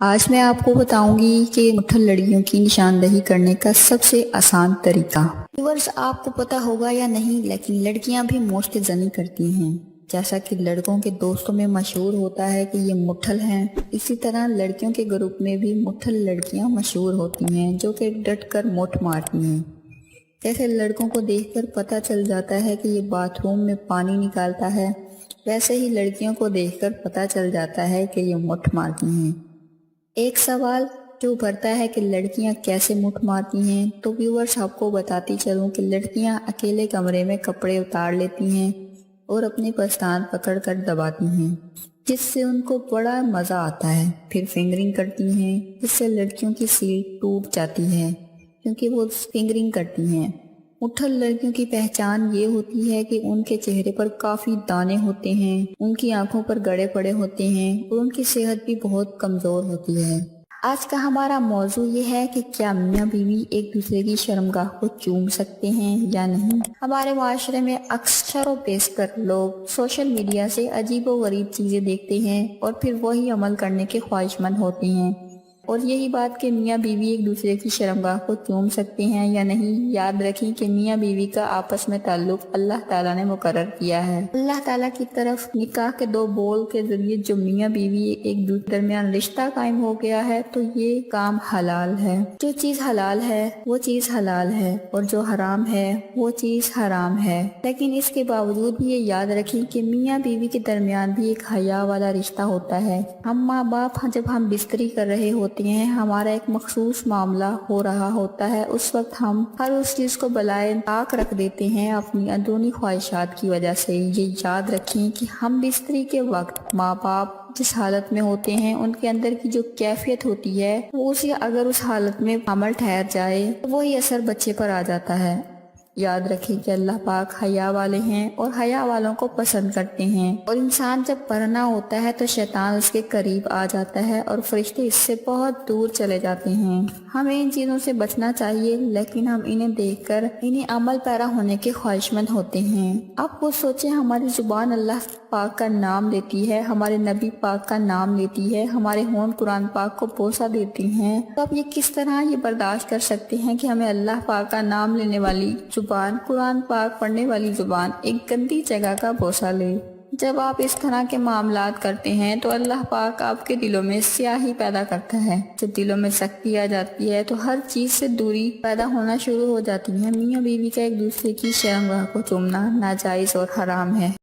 آج میں آپ کو بتاؤں گی کہ مٹھل لڑکیوں کی نشاندہی کرنے کا سب سے آسان طریقہ۔ ویورز، آپ کو پتا ہوگا یا نہیں، لیکن لڑکیاں بھی موشت زنی کرتی ہیں۔ جیسا کہ لڑکوں کے دوستوں میں مشہور ہوتا ہے کہ یہ مٹھل ہیں، اسی طرح لڑکیوں کے گروپ میں بھی مٹھل لڑکیاں مشہور ہوتی ہیں جو کہ ڈٹ کر مٹھ مارتی ہیں۔ جیسے لڑکوں کو دیکھ کر پتہ چل جاتا ہے کہ یہ باتھ روم میں پانی نکالتا ہے، ویسے ہی لڑکیوں کو دیکھ کر پتہ چل جاتا ہے کہ یہ مٹھ مارتی ہیں۔ ایک سوال جو ابھرتا ہے کہ لڑکیاں کیسے مٹھ مارتی ہیں، تو ویورز آپ کو بتاتی چلوں کہ لڑکیاں اکیلے کمرے میں کپڑے اتار لیتی ہیں اور اپنے پستان پکڑ کر دباتی ہیں، جس سے ان کو بڑا مزہ آتا ہے۔ پھر فنگرنگ کرتی ہیں، جس سے لڑکیوں کی سیٹ ٹوٹ جاتی ہے کیونکہ وہ فنگرنگ کرتی ہیں۔ مٹھل لڑکیوں کی پہچان یہ ہوتی ہے کہ ان کے چہرے پر کافی دانے ہوتے ہیں، ان کی آنکھوں پر گڑے پڑے ہوتے ہیں اور ان کی صحت بھی بہت کمزور ہوتی ہے۔ آج کا ہمارا موضوع یہ ہے کہ کیا میاں بیوی ایک دوسرے کی شرمگاہ کو چوم سکتے ہیں یا نہیں۔ ہمارے معاشرے میں اکثر و بیشتر لوگ سوشل میڈیا سے عجیب و غریب چیزیں دیکھتے ہیں اور پھر وہی عمل کرنے کے خواہشمند ہوتے ہیں، اور یہی بات کہ میاں بیوی ایک دوسرے کی شرمگاہ کو چوم سکتے ہیں یا نہیں، یاد رکھیں کہ میاں بیوی کا آپس میں تعلق اللہ تعالیٰ نے مقرر کیا ہے۔ اللہ تعالیٰ کی طرف نکاح کے دو بول کے ذریعے جو میاں بیوی ایک دوسرے درمیان رشتہ قائم ہو گیا ہے، تو یہ کام حلال ہے۔ جو چیز حلال ہے وہ چیز حلال ہے، اور جو حرام ہے وہ چیز حرام ہے۔ لیکن اس کے باوجود بھی یہ یاد رکھیں کہ میاں بیوی کے درمیان بھی ایک حیا والا رشتہ ہوتا ہے۔ ہم ماں باپ جب ہم بستری کر رہے ہوتے ہیں، ہمارا ایک مخصوص معاملہ ہو رہا ہوتا ہے، اس وقت ہم ہر اس چیز کو بالائے طاق رکھ دیتے ہیں اپنی اندرونی خواہشات کی وجہ سے۔ یہ یاد رکھیں کہ ہم بستری کے وقت ماں باپ جس حالت میں ہوتے ہیں، ان کے اندر کی جو کیفیت ہوتی ہے، وہ اسے اگر اس حالت میں عمل ٹھہر جائے تو وہی اثر بچے پر آ جاتا ہے۔ یاد رکھیں کہ اللہ پاک حیا والے ہیں اور حیا والوں کو پسند کرتے ہیں، اور انسان جب پرنا ہوتا ہے تو شیطان اس کے قریب آ جاتا ہے اور فرشتے اس سے بہت دور چلے جاتے ہیں۔ ہمیں ان چیزوں سے بچنا چاہیے، لیکن ہم انہیں دیکھ کر انہیں عمل پیرا ہونے کے خواہشمند ہوتے ہیں۔ اب وہ سوچیں، ہماری زبان اللہ پاک کا نام لیتی ہے، ہمارے نبی پاک کا نام لیتی ہے، ہمارے ہونٹ قرآن پاک کو بوسہ دیتی ہیں، تو اب یہ کس طرح یہ برداشت کر سکتے ہیں کہ ہمیں اللہ پاک کا نام لینے والی زبان، قرآن پاک پڑھنے والی زبان ایک گندی جگہ کا بوسہ لے؟ جب آپ اس طرح کے معاملات کرتے ہیں تو اللہ پاک آپ کے دلوں میں سیاہی پیدا کرتا ہے۔ جب دلوں میں سختی آ جاتی ہے تو ہر چیز سے دوری پیدا ہونا شروع ہو جاتی ہے۔ میاں بیوی کا ایک دوسرے کی شرمگاہ کو چومنا ناجائز اور حرام ہے۔